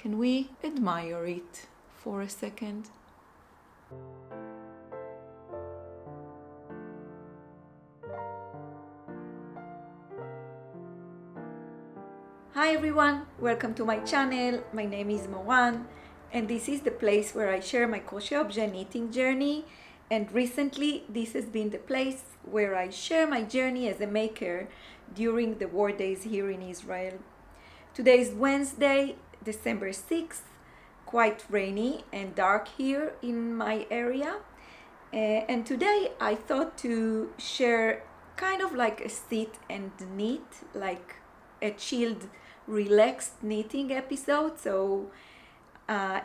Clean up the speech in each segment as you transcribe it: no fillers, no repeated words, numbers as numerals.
Can we admire it for a second? Hi everyone, welcome to my channel. My name is Moran and this is the place where I share my CrochetObjet knitting journey, and recently this has been the place where I share my journey as a maker during the war days here in Israel. Today is Wednesday, December 6th, quite rainy and dark here in my area, and today I thought to share kind of like a sit and knit, like a chilled, relaxed knitting episode. So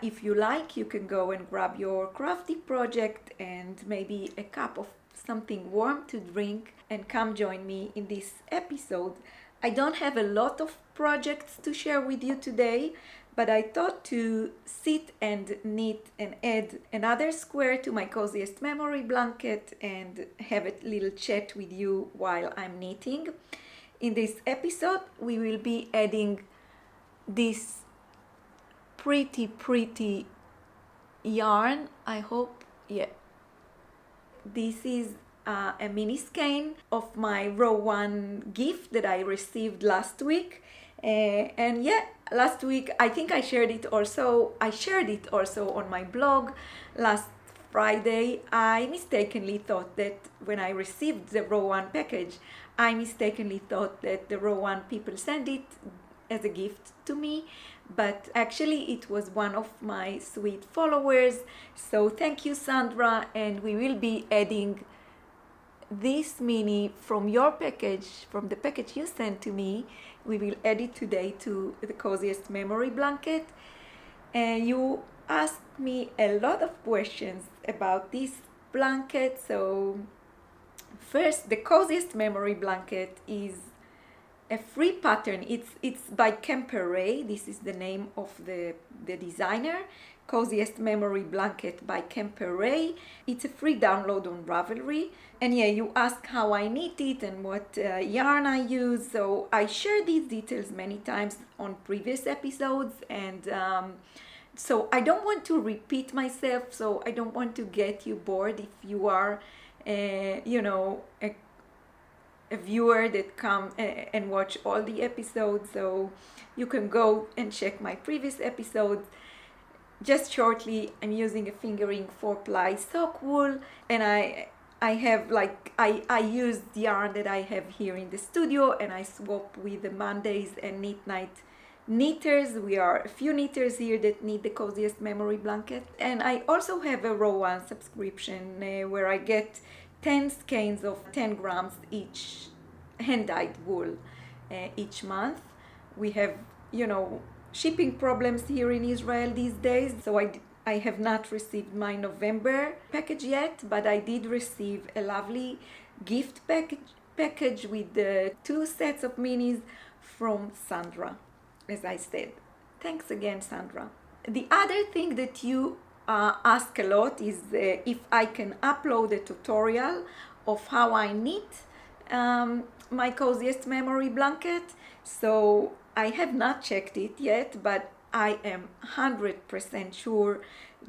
if you like, you can go and grab your crafty project and maybe a cup of something warm to drink and come join me in this episode. I don't have a lot of projects to share with you today, but I thought to sit and knit and add another square to my Coziest memory blanket and have a little chat with you while I'm knitting. In this episode, we will be adding this pretty yarn, I hope. Yeah. This is a mini skein of my row 1 gift that I received last week. And yeah, last week I think I shared it also on my blog. Last Friday, I mistakenly thought that when I received the row 1 package, I mistakenly thought that the row 1 people sent it as a gift to me, but actually it was one of my sweet followers. So thank you, Sandra, and we will be adding this mini from your package, from the package you sent to me. We will add it today to the Coziest memory blanket. And you asked me a lot of questions about this blanket. So first, the Coziest memory blanket is a free pattern. It's by Kemper Wray. This is the name of the designer. Coziest memory blanket by Kemper Wray. It's a free download on Ravelry. And yeah, you ask how I knit it and what yarn I use. So I share these details many times on previous episodes, and so I don't want to repeat myself. So I don't want to get you bored if you are, a viewer that come and watch all the episodes. So you can go and check my previous episodes. Just shortly, I'm using a fingering 4-ply sock wool, and I have I use the yarn that I have here in the studio, and I swap with the Mendes and Knit Night knitters. We are a few knitters here that knit the Coziest memory blanket. And I also have a row 1 subscription where I get 10 skeins of 10 grams each hand-dyed wool each month. We have, shipping problems here in Israel these days, so I have not received my November package yet, but I did receive a lovely gift package with the 2 sets of minis from Sandra, as I said. Thanks again, Sandra. The other thing that you ask a lot is if I can upload a tutorial of how I knit my Coziest memory blanket. So I have not checked it yet, but I am 100% sure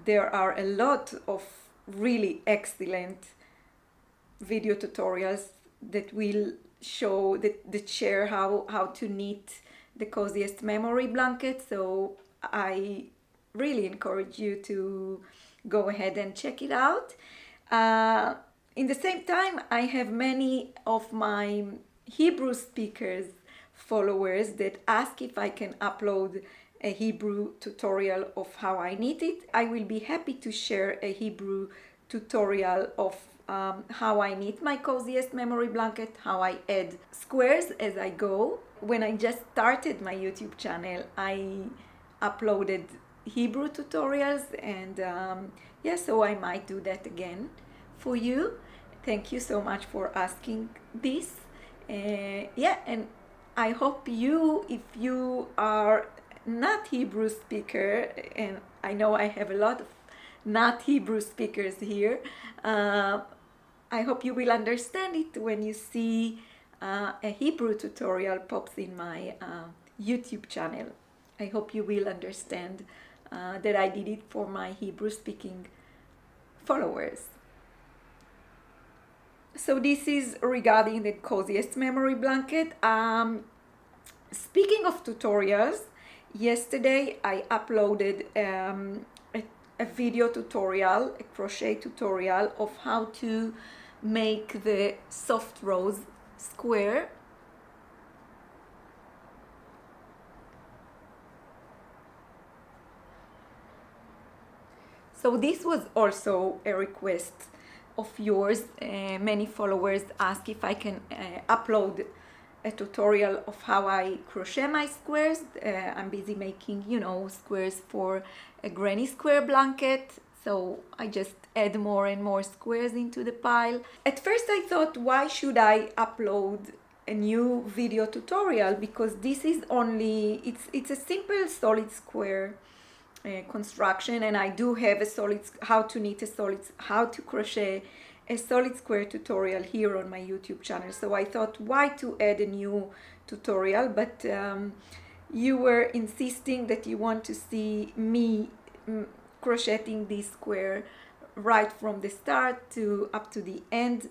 there are a lot of really excellent video tutorials that will show, that share how to knit the Coziest memory blanket. So I really encourage you to go ahead and check it out. In the same time, I have many of my Hebrew speakers followers that ask if I can upload a Hebrew tutorial of how I knit it. I will be happy to share a Hebrew tutorial of how I knit my Coziest memory blanket, how I add squares as I go. When I just started my YouTube channel, I uploaded Hebrew tutorials, and so I might do that again for you. Thank you so much for asking this. And I hope if you are not Hebrew speaker, and I know I have a lot of not Hebrew speakers here, I hope you will understand it when you see a Hebrew tutorial pops in my YouTube channel I hope you will understand that I did it for my Hebrew speaking followers. So this is regarding the Coziest memory blanket. Speaking of tutorials, yesterday I uploaded a video tutorial, a crochet tutorial of how to make the soft rose square. So this was also a request of yours. Many followers ask if I can upload a tutorial of how I crochet my squares. I'm busy making, squares for a granny square blanket. So I just add more and more squares into the pile. At first I thought, why should I upload a new video tutorial? Because this is only, it's a simple solid square construction, and I do have a how to crochet a solid square tutorial here on my YouTube channel. So I thought, why to add a new tutorial? But you were insisting that you want to see me crocheting this square right from the start to up to the end,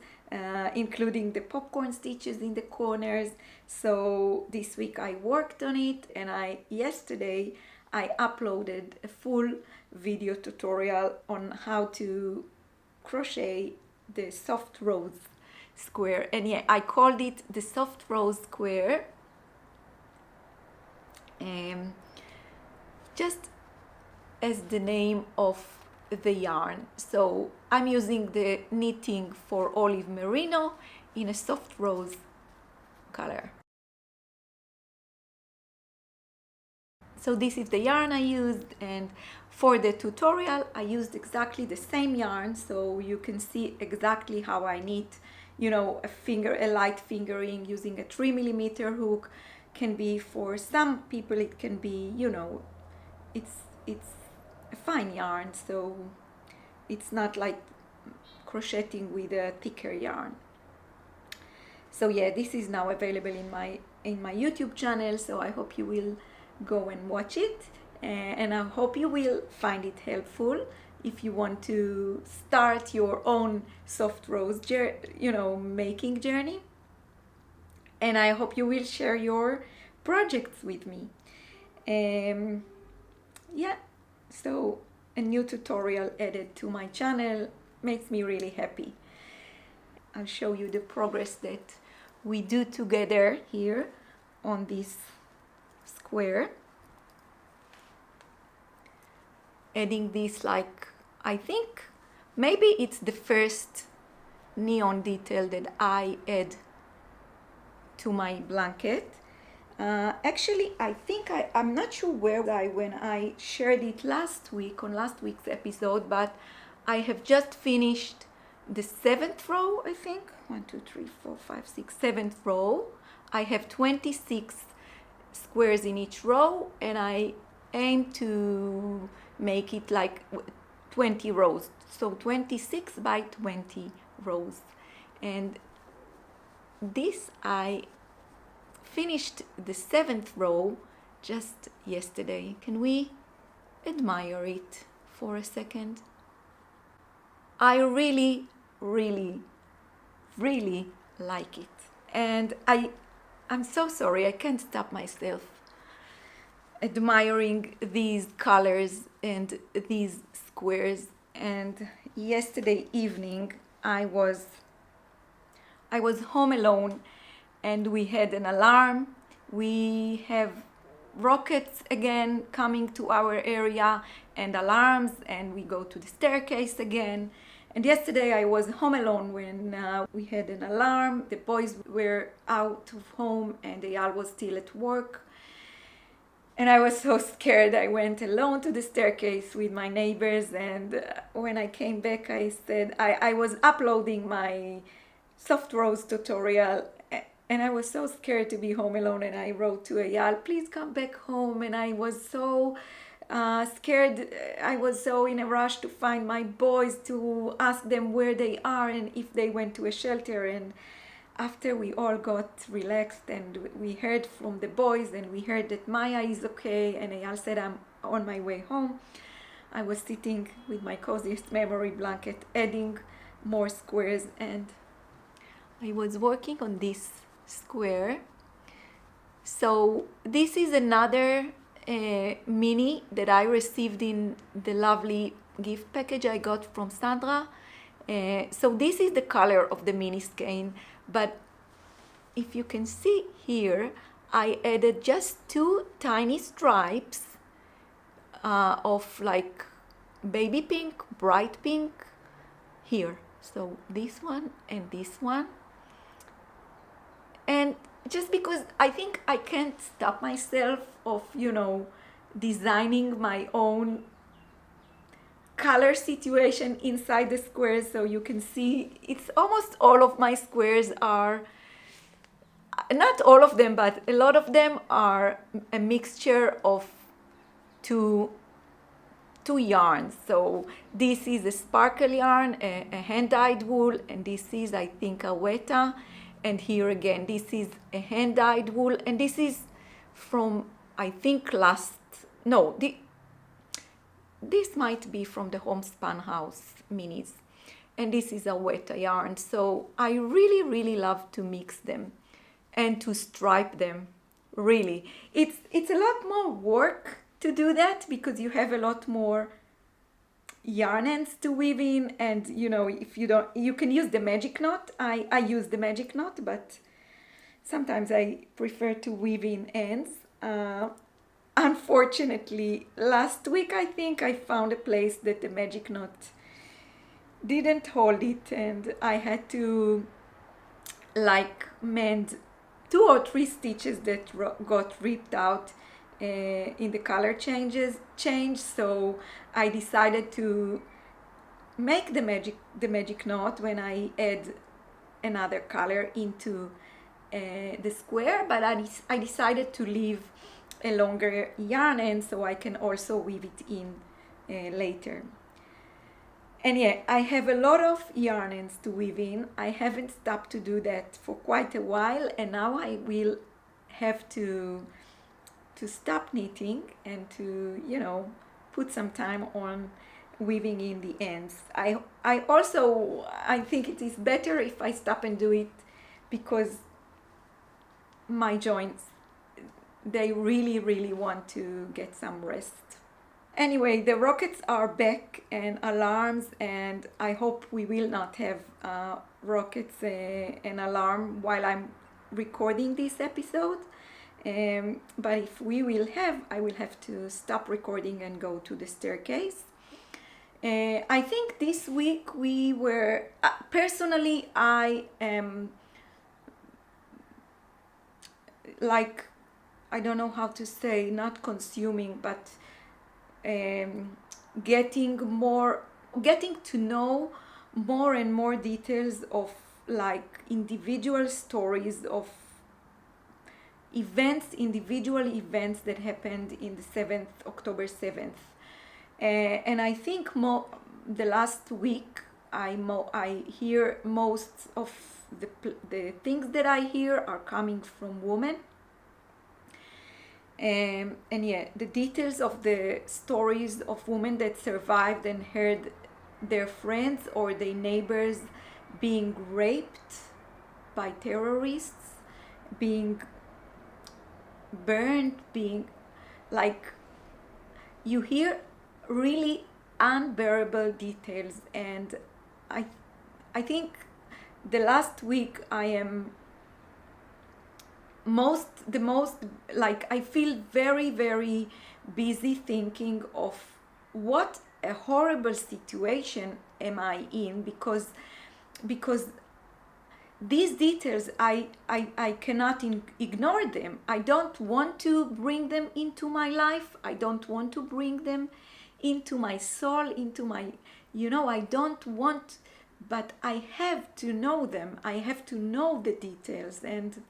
including the popcorn stitches in the corners. So this week I worked on it, and yesterday I uploaded a full video tutorial on how to crochet the soft rose square. And yeah, I called it the soft rose square, just as the name of the yarn. So I'm using the knitting for olive merino in a soft rose color. So this is the yarn I used, and for the tutorial I used exactly the same yarn, so you can see exactly how I knit, a light fingering using a 3mm hook. Can be, for some people it can be, it's a fine yarn, so it's not like crocheting with a thicker yarn. So yeah, this is now available in my YouTube channel, so I hope you will go and watch it, and I hope you will find it helpful if you want to start your own soft rose making journey, and I hope you will share your projects with me. Yeah, so a new tutorial added to my channel makes me really happy. I'll show you the progress that we do together here on this square, adding this, like, I think maybe it's the first neon detail that I add to my blanket. Actually, I think I'm not sure when I shared it last week on last week's episode, but I have just finished the 7th row, I think. 1, 2, 3, 4, 5, 6, 7th row. I have 26 squares in each row, and I aim to make it like 20 rows, so 26 by 20 rows. And this, I finished the 7th row just yesterday. Can we admire it for a second? I really, really, really like it, and I'm so sorry, I can't stop myself admiring these colors and these squares. And yesterday evening I was home alone, and we had an alarm. We have rockets again coming to our area, and alarms, and we go to the staircase again. And yesterday I was home alone when we had an alarm. The boys were out of home and Eyal was still at work. And I was so scared. I went alone to the staircase with my neighbors, and when I came back I said, I was uploading my soft rose tutorial, and I was so scared to be home alone, and I wrote to Eyal, please come back home. And I was so scared. I was so in a rush to find my boys, to ask them where they are and if they went to a shelter. And after we all got relaxed and we heard from the boys and we heard that Maya is okay and Eyal said I'm on my way home, I was sitting with my Coziest memory blanket adding more squares, and I was working on this square. So this is another mini that I received in the lovely gift package I got from Sandra. So this is the color of the mini skein, but if you can see here, I added just 2 tiny stripes of like baby pink, bright pink here. So this one and this one. And just because I think I can't stop myself of, designing my own color situation inside the squares. So you can see it's almost all of my squares are, not all of them, but a lot of them are a mixture of two yarns. So this is a sparkle yarn, a hand-dyed wool, and this is, I think, a weta. And here again, this is a hand-dyed wool, and this is from, I think, this might be from the Homespun House minis. And this is a weta yarn. So I really, really love to mix them and to stripe them, really. It's a lot more work to do that because you have a lot more yarn ends to weave in, and if you don't, you can use the magic knot. I use the magic knot, but sometimes I prefer to weave in ends. Unfortunately, last week I think I found a place that the magic knot didn't hold it, and I had to mend 2 or 3 stitches that got ripped out in the color change. So I decided to make the magic knot when I add another color into the square, but I decided to leave a longer yarn end so I can also weave it in later. And yeah, I have a lot of yarn ends to weave in. I haven't stopped to do that for quite a while, and now I will have to stop knitting and to put some time on weaving in the ends. I think it is better if I stop and do it because my joints, they really, really want to get some rest. Anyway, the rockets are back and alarms, and I hope we will not have rockets and alarm while I'm recording this episode. But if we will have, I will have to stop recording and go to the staircase. I think this week we were, personally, I am I don't know how to say, not consuming, but getting to know more and more details of individual stories of individual events that happened in the October 7th. And I think the last week I hear most of the things that I hear are coming from women. And yeah, the details of the stories of women that survived and heard their friends or their neighbors being raped by terrorists, being burned, being you hear really unbearable details. And I think the last week I am I feel very, very busy thinking of what a horrible situation am I in, because these details, I cannot ignore them. I don't want to bring them into my life. I don't want to bring them into my soul, into my, I don't want, but I have to know them. I have to know the details, and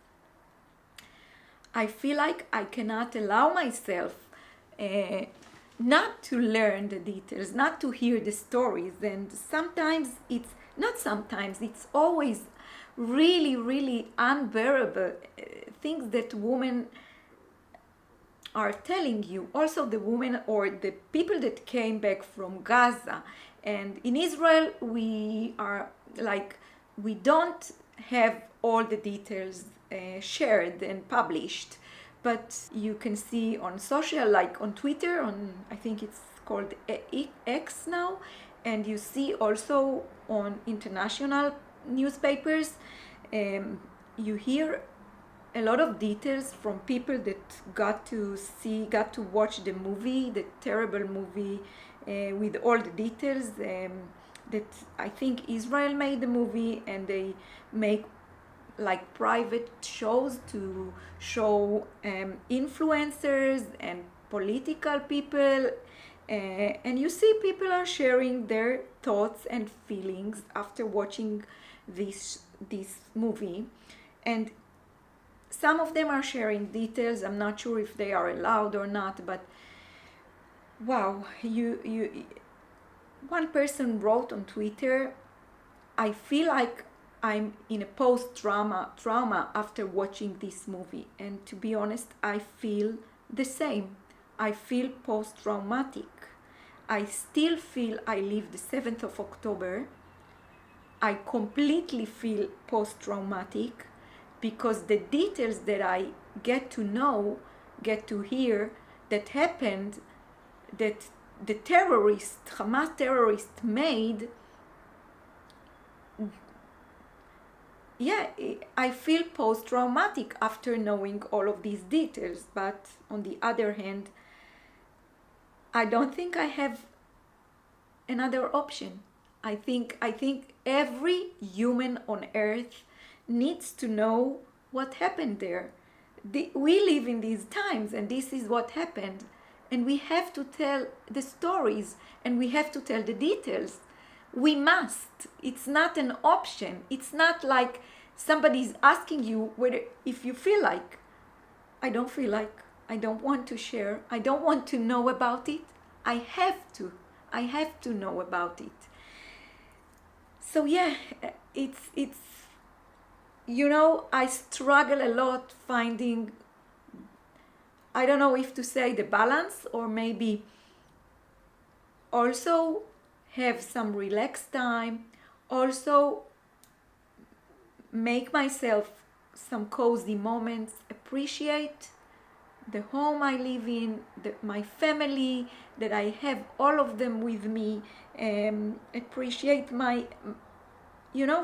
I feel like I cannot allow myself not to learn the details, not to hear the stories. And it's always really, really unbearable things that women are telling you. Also the women or the people that came back from Gaza. And in Israel, we don't have all the details shared and published, but you can see on social, like on Twitter, I think it's called X now, and you see also on international newspapers, you hear a lot of details from people that got to watch the movie, the terrible movie, with all the details. That I think Israel made the movie, and they make like private shows to show influencers and political people, and you see people are sharing their thoughts and feelings after watching this movie, and some of them are sharing details. I'm not sure if they are allowed or not, but wow, one person wrote on Twitter, I feel like I'm in a trauma after watching this movie. And to be honest, I feel the same. I feel post-traumatic. I still feel I live the 7th of October. I completely feel post-traumatic because the details that I get to hear that happened, that the Hamas terrorist made, I feel post-traumatic after knowing all of these details. But on the other hand, I don't think I have another option. I think every human on earth needs to know what happened there. We live in these times, and this is what happened, and we have to tell the stories, and we have to tell the details. We must. It's not an option. It's not like somebody's asking you if you feel like. I don't feel like. I don't want to share. I don't want to know about it. I have to know about it. So it's I struggle a lot finding, I don't know if to say the balance, or maybe also have some relaxed time, also make myself some cozy moments, appreciate the home I live in, my family, that I have all of them with me, appreciate my,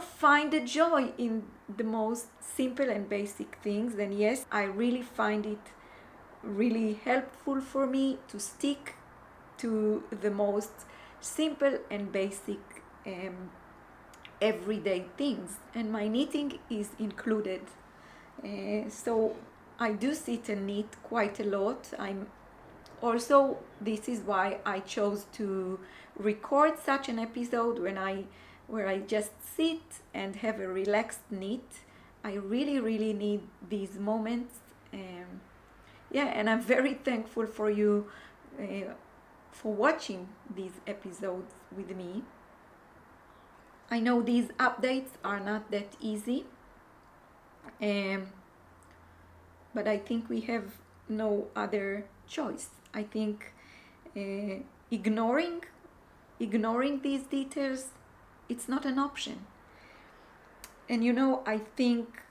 find the joy in the most simple and basic things. And yes, I really find it really helpful for me to stick to the most simple and basic everyday things, and my knitting is included. So I do sit and knit quite a lot. This is why I chose to record such an episode where I just sit and have a relaxed knit. I really, really need these moments. And I'm very thankful for you for watching these episodes with me. I know these updates are not that easy, but I think we have no other choice. I think ignoring these details, it's not an option. And I think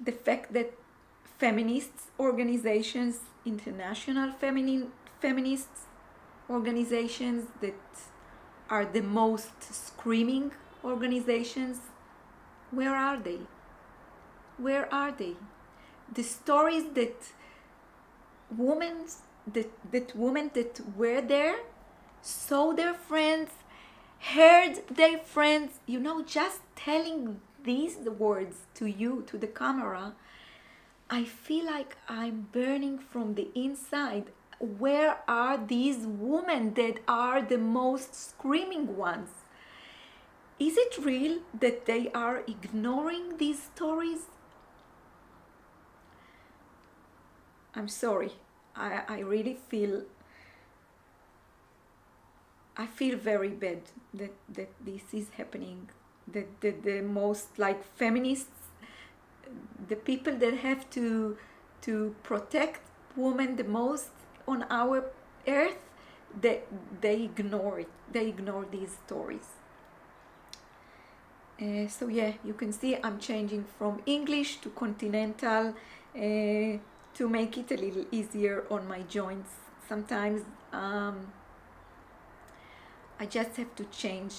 the fact that feminist organizations, international feminist organizations that are the most screaming organizations, where are they? Where are they? The stories that women that were there saw their friends, heard their friends, just telling these words to you, to the camera, I feel like I'm burning from the inside. Where are these women that are the most screaming ones? Is it real that they are ignoring these stories? I'm sorry. I really feel very bad that this is happening the most like feminists, the people that have to protect women the most on our earth, they ignore it. They ignore these stories. So yeah, you can see I'm changing from English to continental to make it a little easier on my joints. Sometimes I just have to change,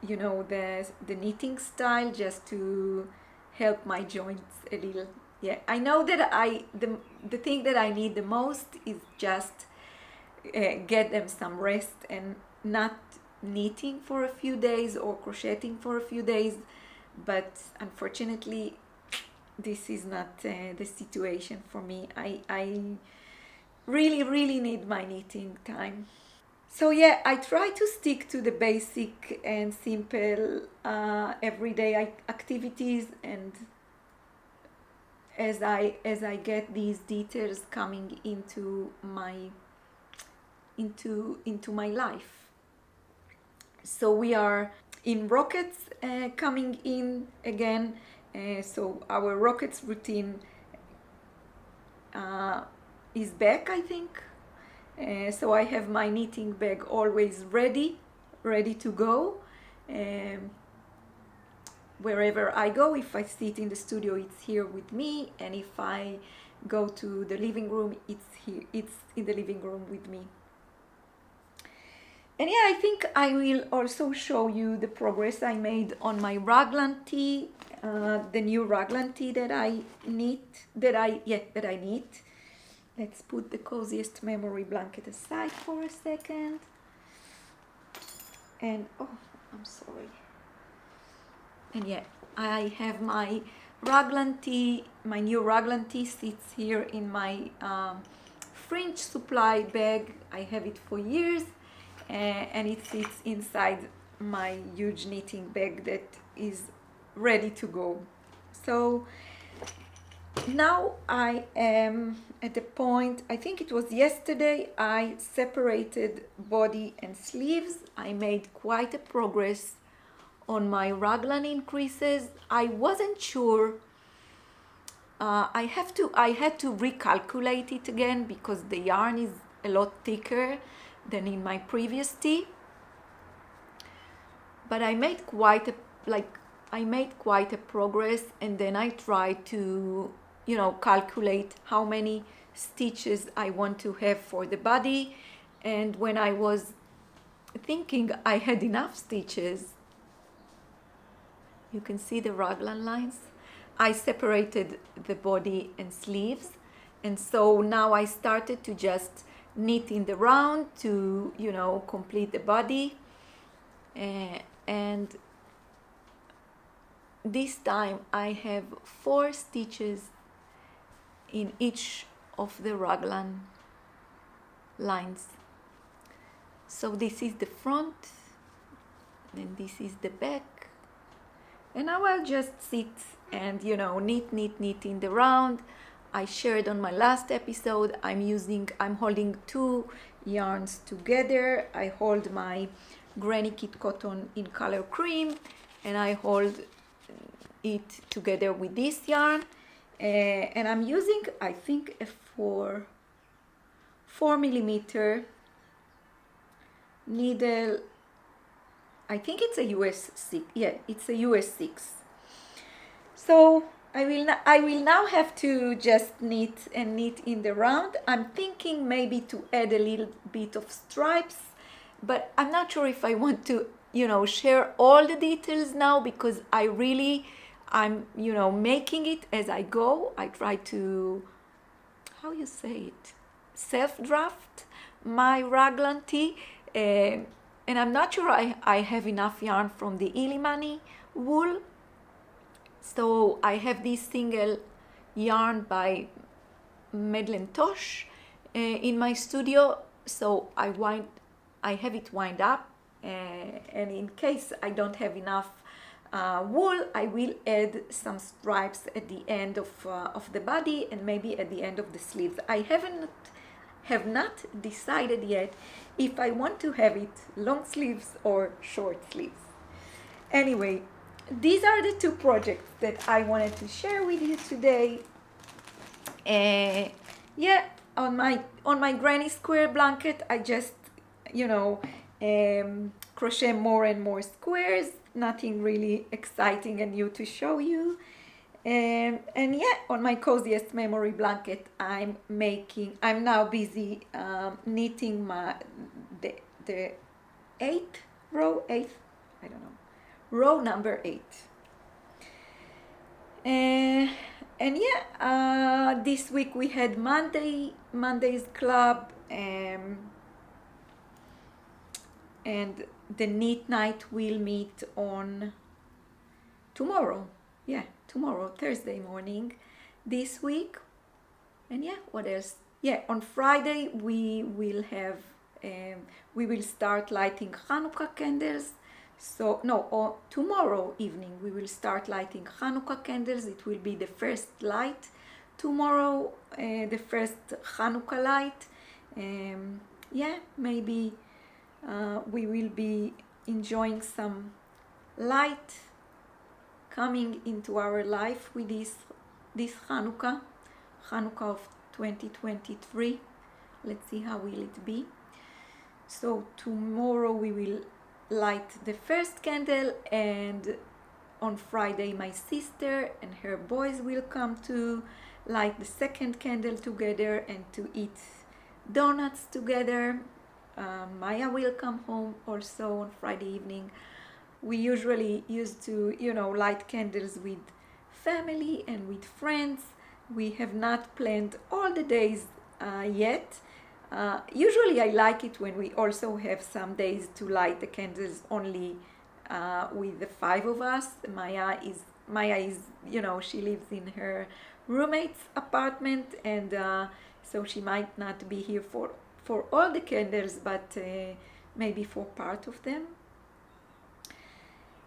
you know, the knitting style just to help my joints a little. Yeah, I know that the thing that I need the most is just get them some rest and not knitting for a few days or crocheting for a few days, but unfortunately this is not the situation for me. I really need my knitting time. So yeah, I try to stick to the basic and simple everyday activities, and as I get these details coming into my life. So we are in rockets coming in again. So our rockets routine is back, I think. So I have my knitting bag always ready to go. Wherever I go, if I sit in the studio, it's here with me, and if I go to the living room, it's in the living room with me. And yeah, I think I will also show you the progress I made on my Ragan Tea, the new Ragan Tea that I knit. Let's put the Coziest memory blanket aside for a second. And oh, I'm sorry. And yeah, I have my Ragan Tea, my new Ragan Tea sits here in my fringe supply bag. I have it for years, and it sits inside my huge knitting bag that is ready to go. So now I am at the point, I think it was yesterday, I separated body and sleeves. I made quite a progress on my raglan increases. I wasn't sure. I had to recalculate it again because the yarn is a lot thicker than in my previous tee. But I made quite a progress, and then I tried to, you know, calculate how many stitches I want to have for the body. And when I was thinking I had enough stitches, you can see the raglan lines. I separated the body and sleeves, and so now I started to just knit in the round to, you know, complete the body. And this time I have 4 stitches in each of the raglan lines. So this is the front, and this is the back. And now I'll just sit and, you know, knit in the round. I shared on my last episode, I'm holding 2 yarns together. I hold my Granny Kit Cotton in color cream, and I hold it together with this yarn. And I'm using, I think, a 4 millimeter needle. I think it's a US 6. Yeah, it's a US 6. So I will now have to just knit in the round. I'm thinking maybe to add a little bit of stripes, but I'm not sure if I want to, you know, share all the details now, because I'm, you know, making it as I go. I try to, how you say it, self-draft my raglan tee. And I'm not sure I have enough yarn from the Illimani wool. So I have this single yarn by Madeleine Tosh in my studio. So I have it wind up, and in case I don't have enough wool, I will add some stripes at the end of the body and maybe at the end of the sleeves. I have not decided yet if I want to have it long sleeves or short sleeves. Anyway, these are the two projects that I wanted to share with you today. Yeah, on my granny square blanket, I just, crochet more and more squares. Nothing really exciting and new to show you. And yeah, on my Coziest memory blanket, I'm now busy knitting the eighth, I don't know, row number 8. And yeah, this week we had Monday's club, and the knit night will meet on tomorrow. Yeah, tomorrow, Thursday morning, this week. And yeah, what else? Yeah, on Friday we will start lighting Hanukkah candles. So no, tomorrow evening we will start lighting Hanukkah candles. It will be the first light tomorrow, the first Hanukkah light. Yeah, maybe we will be enjoying some light coming into our life with this Hanukkah of 2023. Let's see how will it be. So tomorrow we will light the first candle, and on Friday my sister and her boys will come to light the second candle together and to eat donuts together. Maya will come home also on Friday evening. We usually used to, light candles with family and with friends. We have not planned all the days yet. Usually I like it when we also have some days to light the candles only with the 5 of us. Maya is, she lives in her roommate's apartment, and so she might not be here for all the candles, but maybe for part of them.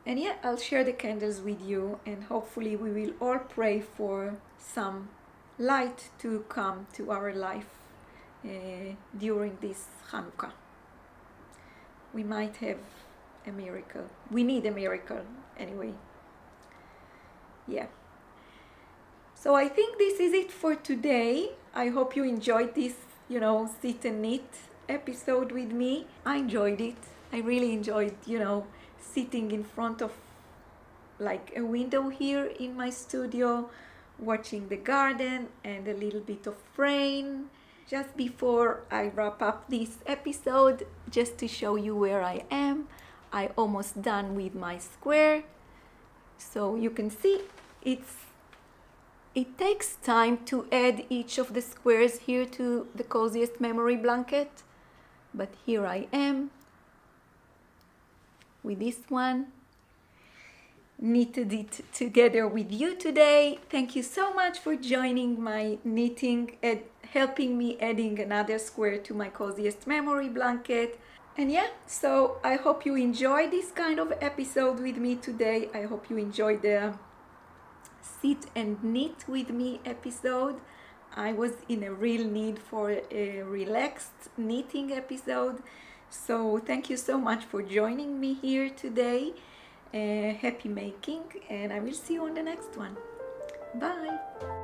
And yeah, I'll share the candles with you, and hopefully we will all pray for some light to come to our life during this Hanukkah. We might have a miracle. We need a miracle anyway. Yeah. So I think this is it for today. I hope you enjoyed this, sit and knit episode with me. I enjoyed it. I really enjoyed, sitting in front of like a window here in my studio, watching the garden and a little bit of rain. Just before I wrap up this episode, just to show you where I am, I almost done with my square. So you can see it takes time to add each of the squares here to the Coziest memory blanket, but here I am with this one. Knitted it together with you today. Thank you so much for joining my knitting and helping me adding another square to my Coziest memory blanket. And yeah, so I hope you enjoyed this kind of episode with me today. I hope you enjoyed the sit and knit with me episode. I was in a real need for a relaxed knitting episode. So thank you so much for joining me here today. Happy making, and I will see you on the next one. Bye.